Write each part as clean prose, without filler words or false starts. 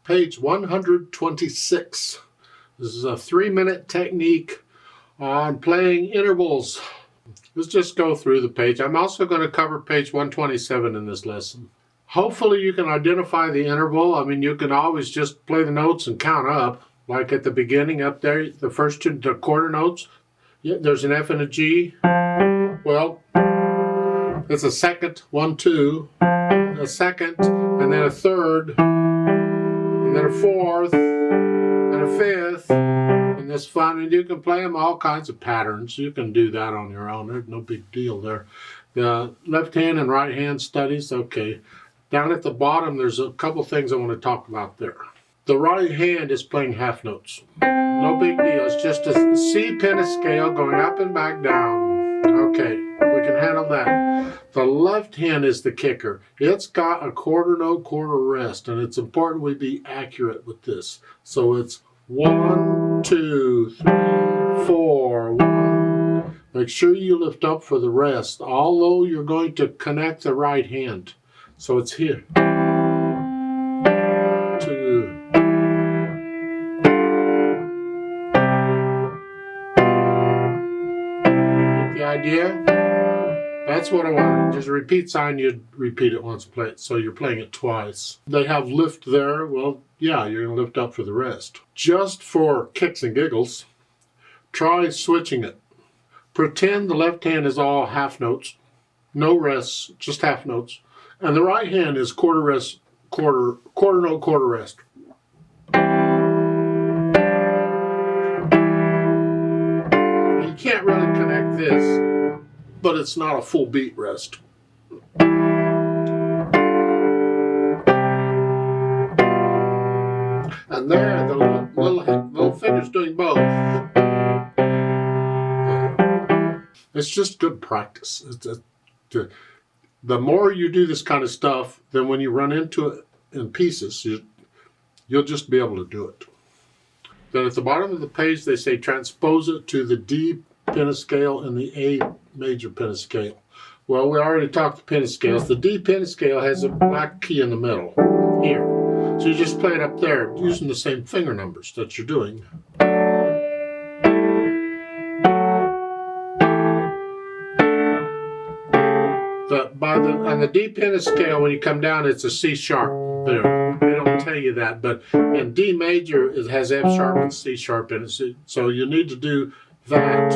Page 126. This is a 3-minute technique on playing intervals. Let's just go through the page. I'm also going to cover page 127 in this lesson. Hopefully you can identify the interval. I mean, you can always just play the notes and count up. Like at the beginning up there, the first two, the quarter notes, there's an F and a G. Well, it's a second, 1, 2, a second, and then a third, and then a fourth, and a fifth, and this fun. And you can play them all kinds of patterns. You can do that on your own. There's no big deal there. The left hand and right hand studies, okay. Down at the bottom, there's a couple things I want to talk about there. The right hand is playing half notes. No big deal. It's just a C pentascale going up and back down. Okay, we can handle that. The left hand is the kicker. It's got a quarter note, quarter rest, and it's important we be accurate with this. So it's 1, 2, 3, 4, 1. Make sure you lift up for the rest, although you're going to connect the right hand. So it's here. 2. Get the idea? That's what I want. Just a repeat sign, you'd repeat it once, play it. So you're playing it twice. They have lift there. Well, yeah, you're going to lift up for the rest. Just for kicks and giggles, try switching it. Pretend the left hand is all half notes. No rests, just half notes. And the right hand is quarter rest, quarter note, quarter rest. You can't really connect this, but it's not a full beat rest. And there, the little finger's doing both. It's just good practice. The more you do this kind of stuff, then when you run into it in pieces, you'll just be able to do it. Then at the bottom of the page, they say transpose it to the D pentascale and the A major pentascale. Well, we already talked the pentascales. The D pentascale has a black key in the middle, here. So you just play it up there using the same finger numbers that you're doing. On the D pentascale, when you come down, it's a C sharp. There, they don't tell you that, but in D major, it has F sharp and C sharp in it. So you need to do that.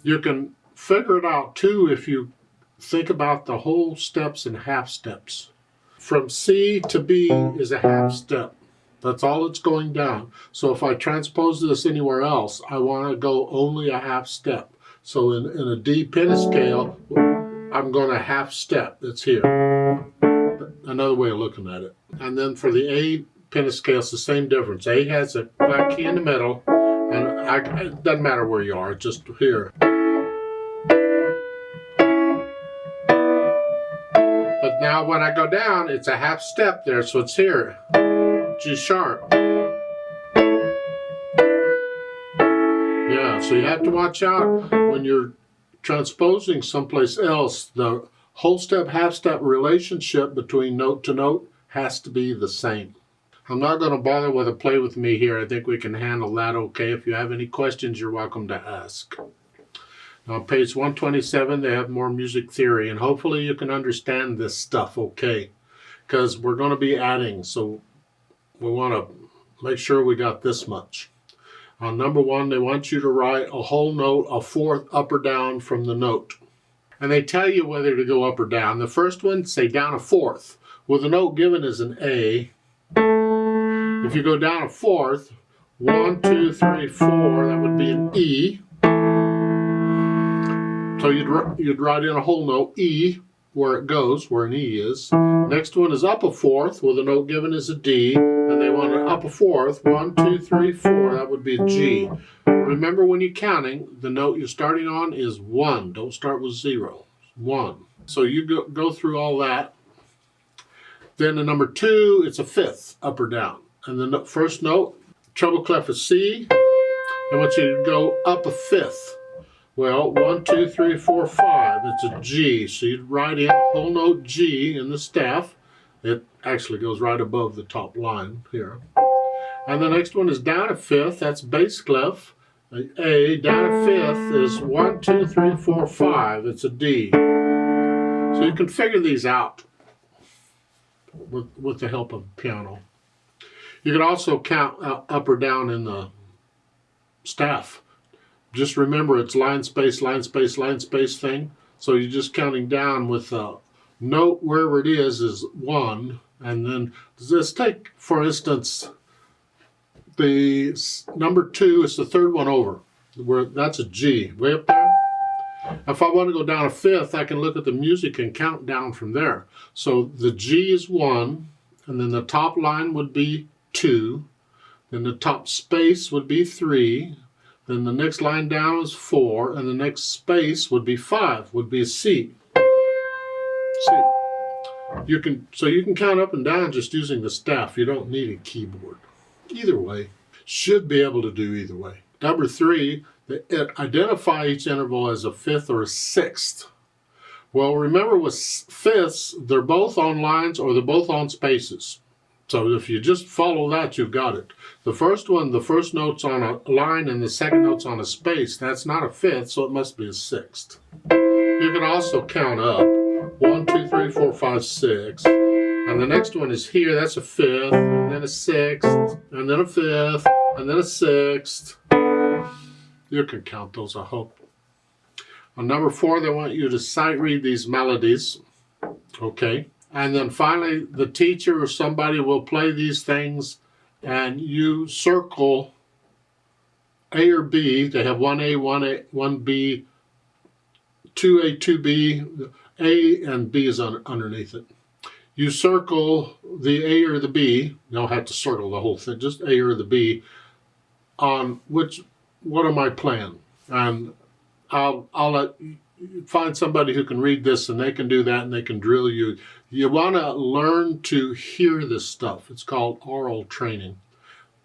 You can figure it out too if you think about the whole steps and half steps. From C to B is a half step. That's all it's going down. So if I transpose this anywhere else, I want to go only a half step. So in a D pentascale, I'm going to half step. It's here. Another way of looking at it. And then for the A pentascale, it's the same difference. A has a black key in the middle, and it doesn't matter where you are, just here. But now when I go down, it's a half step there, so it's here. G sharp. Yeah, so you have to watch out when you're transposing someplace else. The whole step, half step relationship between note to note has to be the same. I'm not going to bother with a play with me here. I think we can handle that okay. If you have any questions, you're welcome to ask. Now on page 127, they have more music theory, and hopefully you can understand this stuff okay, because we're going to be adding, so we want to make sure we got this much. On number 1, they want you to write a whole note, a fourth up or down from the note. And they tell you whether to go up or down. The first one, say down a fourth. Well, the note given is an A. If you go down a fourth, 1, 2, 3, 4, that would be an E. So you'd write in a whole note, E, where it goes, where an E is. Next one is up a fourth, well, the note given is a D. And they want to up a fourth, 1, 2, 3, 4, that would be a G. Remember when you're counting, the note you're starting on is 1. Don't start with 0. 1. So you go through all that. Then the number 2, it's a fifth, up or down. And the first note, treble clef is C. I want you to go up a fifth. Well, 1, 2, 3, 4, 5. It's a G. So you'd write in a whole note G in the staff. It actually goes right above the top line here. And the next one is down a fifth. That's bass clef. A. Down a fifth is 1, 2, 3, 4, 5. It's a D. So you can figure these out with the help of the piano. You can also count up or down in the staff. Just remember it's line space, line space, line space thing. So you're just counting down with the note wherever it is 1. And then let's take, for instance, the number 2 is the third one over. That's a G, way up there. If I want to go down a fifth, I can look at the music and count down from there. So the G is 1, and then the top line would be 2, then the top space would be 3, then the next line down is 4, and the next space would be 5, would be a C. C. You can count up and down just using the staff. You don't need a keyboard. Either way, should be able to do either way. Number 3, identify each interval as a fifth or a sixth. Well, remember with fifths, they're both on lines or they're both on spaces. So if you just follow that, you've got it. The first one, the first note's on a line and the second note's on a space. That's not a fifth, so it must be a sixth. You can also count up. 1, 2, 3, 4, 5, 6. And the next one is here. That's a fifth, and then a sixth, and then a fifth, and then a sixth. You can count those, I hope. On number 4, they want you to sight read these melodies. Okay. And then finally, the teacher or somebody will play these things, and you circle A or B. They have 1A, 1B, 2A, 2B. A and B is underneath it. You circle the A or the B. You don't have to circle the whole thing, just A or the B on what am I playing? And I'll let you find somebody who can read this and they can do that and they can drill you. You want to learn to hear this stuff. It's called oral training.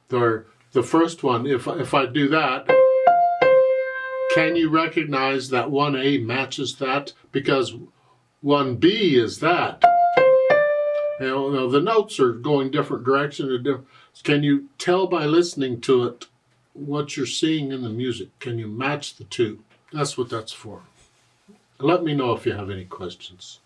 The first one, if I do that, can you recognize that 1A matches that? Because 1B is that. You know, the notes are going different directions. Can you tell by listening to it what you're seeing in the music? Can you match the two? That's what that's for. Let me know if you have any questions.